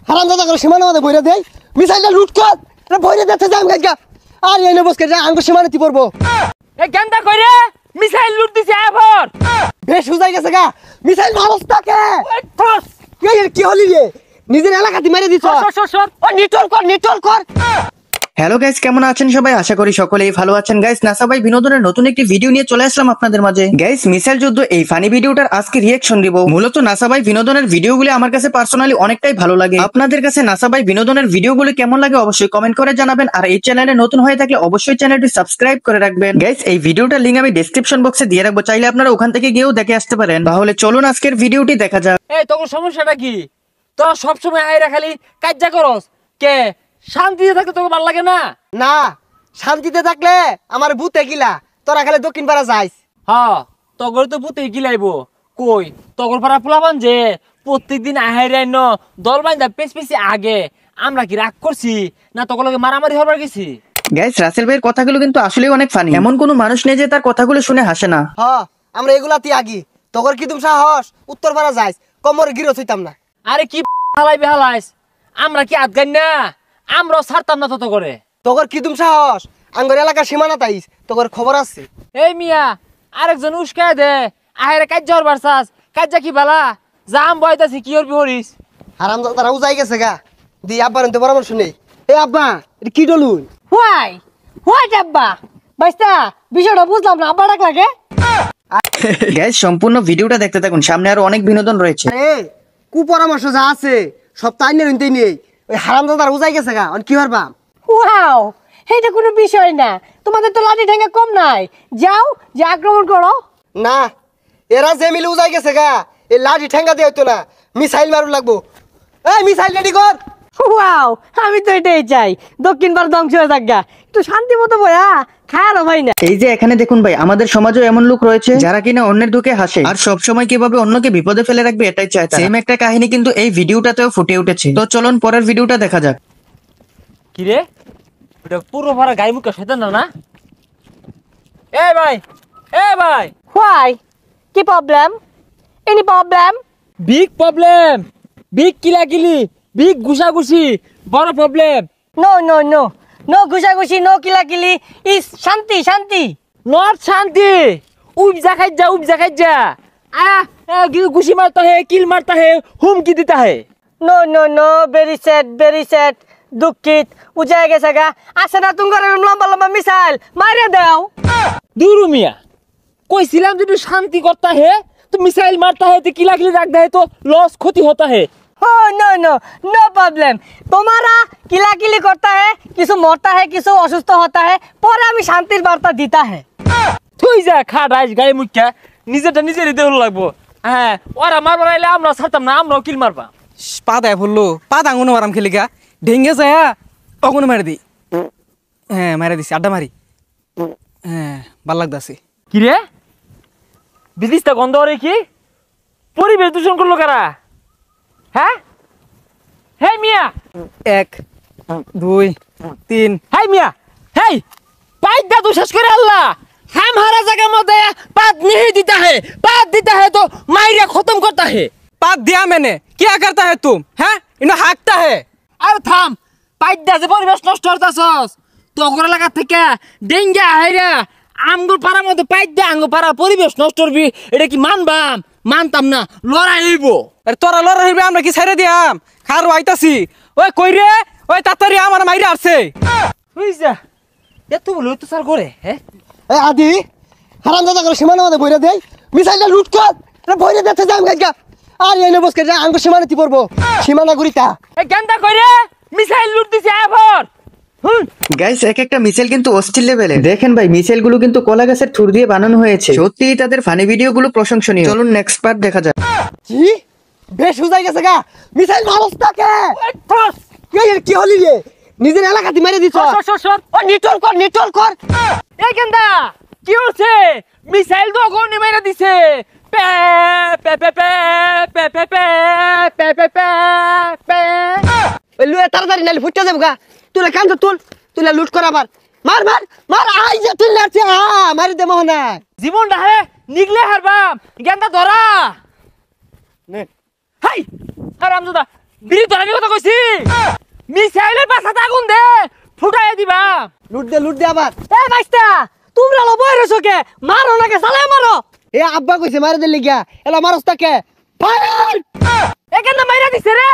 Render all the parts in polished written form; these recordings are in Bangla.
হারামজাদা করে সীমানা মধ্যে বইরা দেই মিসাইলটা লুট কর এটা বইরা দিতে যাম গাইগা আর এনে বসকে যা আঙ্গ সীমানাতে পড়বো এ গেন্দা কইরে মিসাইল লুট দিছে আবার বেশ হুজাই গেছে গা মিসাইল মারস তাকে কি হলি রে নিজের এলাকাতে মেরে দিছ ও নিটল কর হ্যালো গাইস, কেমন আছেন সবাই? আশা করি সকলেই ভালো আছেন। গাইস, নাসা ভাই বিনোদনের নতুন একটি ভিডিও নিয়ে চলে আসলাম আপনাদের মাঝে। গাইস, মিসাইল যুদ্ধ এই ফানি ভিডিওটার আজকে রিঅ্যাকশন দিব। মূলত নাসা ভাই বিনোদনের ভিডিওগুলো আমার কাছে পার্সোনালি অনেকটাই ভালো লাগে। আপনাদের কাছে নাসা ভাই বিনোদনের ভিডিওগুলো কেমন লাগে অবশ্যই কমেন্ট করে জানাবেন। আর এই চ্যানেলে নতুন হয়ে থাকলে অবশ্যই চ্যানেলটি সাবস্ক্রাইব করে রাখবেন। গাইস, এই ভিডিওটার লিংক আমি ডেসক্রিপশন বক্সে দিয়ে রাখবো, চাইলে আপনারা ওখান থেকে গিয়েও দেখে আসতে পারেন। তাহলে চলুন আজকের ভিডিওটি দেখা যাক। এই তোর সমস্যাটা কি? তোরা সবসময় আইরা খালি কাজ্জা করস কে? শান্তিতে থাকতে তোকে ভালো লাগে না? না, শান্তিতে থাকলে আমার ভূতে গিলা তোরা খালি দক্ষিণ পাড়া যাইস। হ্যাঁ, তগর তো ভূতে গিলাইবো কই? তগর পাড়া পোলাবান যে প্রত্যেকদিন আহাইরাই ন দল বাইন্দা পেছি আগে, আমরা কি রাগ করছি না তগর লগে মারামারি হবার গেছি? গাইস, রাসেল ভাইয়ের কথাগুলো কিন্তু আসলেই অনেক ফানি। এমন কোনো মানুষ নেই যে তার কথাগুলো শুনে হাসে না। হ্যাঁ, আমরা এগুলাতে আগি। তগর কি তুমি সাহস উত্তর পাড়া যাইস, কমর গিরত হইতাম না। আরে কি হালাই বেহালাইস, আমরা কি আদগান না? আমরাও ছাড়তাম না তত করে। তগর কি তুমি সাহস আঙ্গর এলাকার সীমানা তাইস, তগর খবর আছে। এই মিয়া, আরেকজন উস্কায় দে আহেরে কাজ্জা হরবার চাস। কাজ্জা কি বালা জাম বয়তাছি কি হরবি হরিস? হারামজাদা উজাই গেছে গা দি আব্বার তো পরামর্শ নেই। এই আব্বা এটা কি ডলুন? হোয়াই আব্বা বাইস্তা বিষয়টা বুঝলাম না, আব্বা ডাক লাগে। গাইস, সম্পূর্ণ ভিডিওটা দেখতে থাকুন, সামনে আরো অনেক বিনোদন রয়েছে। আরে কু পরামর্শ যা আছে সব তাই নেই। ওই হারামজাদা উজাই গেছে গা কি হরবা? ওয়াও, এটা কোনো বিষয় না, তোমাদের তো লাঠি ঠেঙ্গা কম নাই, যাও যে আক্রমণ করো। না, এরা যে মিলে উজাই গেছে গা এই লাঠি ঠেঙ্গা দিয়ে হইতো না, মিসাইল মারু লাগবো। এই মিসাইল রেডি কর। ওয়াও, আমি তো এটাই চাই, দক্ষিণ ভারত ধ্বংস হয়ে থাক গা, একটু শান্তি মতো বয়া খায়ারও ভাই না। এই যে এখানে দেখুন ভাই, আমাদের সমাজেও এমন লোক রয়েছে যারা কিনা অন্যের দুঃখে হাসে আর সব সময় কিভাবে অন্যকে বিপদে ফেলে রাখবে এটাই চায়। সেম একটা কাহিনী কিন্তু এই ভিডিওটাতেও ফুটে উঠেছে। তো চলুন পরের ভিডিওটা দেখা যাক। কি রে, এটা পুরো ভরা গাই মুখে শয়তান না? এ ভাই হোয়াই, কি problem? Any problem? Big problem, big কিলাকিলি, বিগ ঘুষাঘুষি, বড় problem. No no no no ঘুষাঘুষি, নো কিলাকিলি, ইস শান্তি শান্তি। নট শান্তি, उपजा खाइजा घुसी मारता है, किल मारता है, हुमकी देता है। No no no, very sad, दुखित उजाय গেছে গা। আসে না তুমি করে লম্বা লম্বা মিসাইল মারিয়ে দাও। दूर मिया, कोई सिलाम जो शांति करता है तो मिसाइल मारता है तो किला किली रखता है तो लॉस क्षति होता है। हो नो नो नो प्रॉब्लम, तुम्हारा किला किली करता है, किसी मरता है, किसी असुस्थ होता है, पर हमें शांतिर वार्ता देता है। তুই যা খা রাইস গায়ে মুখা নিজেরটা নিজেরই দেহ লাগবো। হ্যাঁ, ওরা মারবার আইলে আমরা ছাড়তাম না, আমরাও কিল মারবা। পা দেয় ফুললো, পা দাঙ্গুনো মারাম খেলিকা ঢেঙ্গে যায় অগুনো মারি দিই। হ্যাঁ মারা দিছি, আড্ডা মারি। হ্যাঁ ভাল লাগতাছে। কি রে, বিদিশটা গন্ধ করে কি? পরিবেশ দূষণ করলো কারা? হ্যাঁ হে মিয়া, 1 2 3। হাই মিয়া, হেই পাইদা তো শেষ করে আল্লাহ। हमारा जगह मत पात नहीं देता है तो मायरिया खत्म करता है। पात दिया मैंने, क्या करता है तुम? हैं इन्हें हाँकता है। अरे थाम, पाइदा से परिवेश नष्ट करताছস তো ওগরা লাগা থেকে ডেঙ্গা হাইরা আমগুর পাড়ার মধ্যে পাইদা আঙ্গুর পাড়া পরিবেশ নষ্ট করবি, এটা কি মানতাম না, লড়াই হইব। আরে তোরা লড়াই হইবে, আমরা কি ছেড়ে দিয়াম? খারো আইতাছি। ওই কই রে, ওই তাড়াতাড়ি আমার মাইরা আসছে। বুঝছা এত বলে তো স্যার করে। হ্যাঁ এই আদি হারামজাদা করে সীমানা মধ্যে বইরা দেই মিসাইলটা লুট কর এটা বইরা দিতে যাম গাইগা আর এনে বসকে যা আঙ্গ সীমানাতে পড়বো সীমানা গুরিতা। এই গেন্দা কইরে মিসাইল লুট দিছে আবার। গাইস, এক একটা মিসাইল কিন্তু অস্থির লেভেলের। দেখেন ভাই, মিসাইল গুলো কিন্তু কলা গাছের থুর দিয়ে বানানো হয়েছে। সত্যিই তাদের ফানি ভিডিও গুলো প্রশংসনীয়। চলুন নেক্সট পার্ট দেখা যাক। কি বেশ হুজাই গেছে গা মিসাইল মারস তাকে কি হলি রে নিজের এলাকাতে মেরে দিছ। ও নিটল কর। এই গেন্দা কি হচ্ছে? মিসাইল তো গনি মেরে দিছে। Pay pay pay pay pay pay pay pay pay pay. ওই লুয়ে তাড়াতাড়ি নালি ফুটতে যাবো গা। তুই কান তুই লুট কর আবার। মার আই যে তুই লাগছে মারি দে মোহনা। জীবনটা হে নিগলে হারবাম। গেন্দা ধরা নে। হাই হারামজাদা বিড়ি তো আমি কথা কইছি মিসাইলের পাছাতে আগুন দে ফুটাইয়া দিবা লুট দে আবার। এ বাইস্তা তোমরা লো বই রইছো কে মারো নাকি চালাই মারো এ আব্বা কইছে মারে দিলি গিয়া এলা মারস তাকে ফায়ার। এখানে মাইরা দিছে রে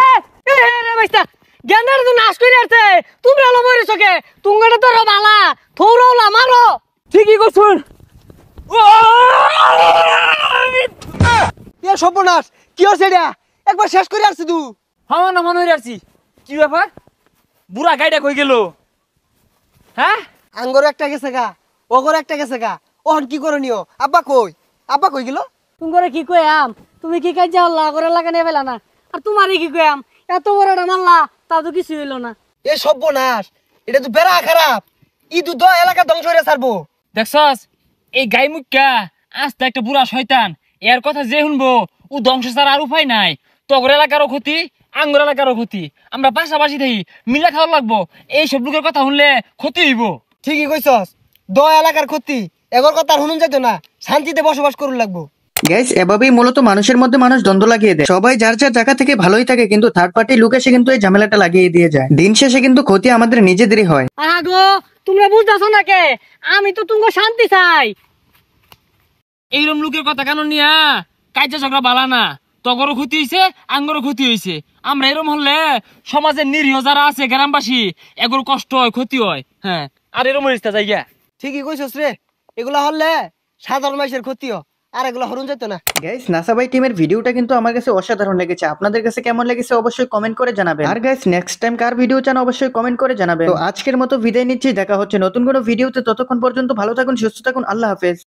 এ রে বাইস্তা গেন্দার তো নাশ করে আসছে তোমরা লো বই রইছো কে তুঙ্গটা তো বালা থৌরাওলা মারো ঠিকই কইছুন এ সর্বনাশ কি হচ্ছে এটা একবার শেষ করে আসছি তুই। হাওয়া না মনে হইরা আসছি কি ব্যাপার বুড়া গাইডা কই গেল হ্যাঁ আঙ্গর একটা গেছে গা ওগর একটা গেছে গা ওহন কি করনিও আব্বা কই গেল। তুঙ্গরে কি কইয়াম তুমি কি কাজ হল্লা করে লাগানে ফেলা না আর তোমারই কি কইয়াম এত বড়টা মারলা তা তো কিছু হইলো না এ সর্বনাশ এটা তো বেড়া খারাপ ই তো এলাকা ধ্বংস হয়ে ছাড়বো। দেখছস এই গাই মুখ্যা আস্তে একটা বুড়া শয়তান এর কথা যে শুনবো ও ধ্বংস ছাড়া আর উপায় নাই তগর এলাকারও ক্ষতি আঙ্গুর এলাকারও ক্ষতি আমরা পাশাপাশি থাকি মিলা খাওয়া লাগবো এই সব লোকের কথা শুনলে ক্ষতি হইব ঠিকই কইছস এলাকার ক্ষতি এগর কথা আর শুনুন যাইতো না শান্তিতে বসবাস করুন লাগবো। গ্যাস এভাবেই মূলত মানুষের মধ্যে মানুষ দ্বন্দ্ব লাগিয়ে দেয়। সবাই যার যার জায়গা থেকে ভালোই থাকে, কিন্তু থার্ড পার্টি লোক এসে কিন্তু এই ঝামেলাটা লাগিয়ে দিয়ে যায়। দিন শেষে কিন্তু ক্ষতি আমাদের নিজেদেরই হয়। আগো তোমরা বুঝতেছো না কে আমি তো তুঙ্গ শান্তি চাই এইরকম লোকের কথা কেন নিয়া কাজে ঝগড়া বালা না তগরও ক্ষতি হয়েছে আঙ্গরও ক্ষতি হয়েছে। আমরা এরকম হলে সমাজের নিরীহ যারা আছে গ্রামবাসী এগুলো কষ্ট হয় ক্ষতি হয়। হ্যাঁ আর এরকম রিস্তা জায়গা ঠিকই কইছস রে এগুলা হলে সাধারণ মানুষের ক্ষতিও আর এগুলা হরুন যেত না। গাইস নাসা ভাই টিমের ভিডিওটা কিন্তু আমার কাছে অসাধারণ লেগেছে। আপনাদের কাছে কেমন লেগেছে অবশ্যই কমেন্ট করে জানাবেন। আর গাইস নেক্সট টাইম কার ভিডিও চান অবশ্যই কমেন্ট করে জানাবেন। তো আজকের মতো বিদায় নিচ্ছি, দেখা হচ্ছে নতুন কোনো ভিডিওতে। ততক্ষণ পর্যন্ত ভালো থাকুন, সুস্থ থাকুন, আল্লাহ হাফেজ।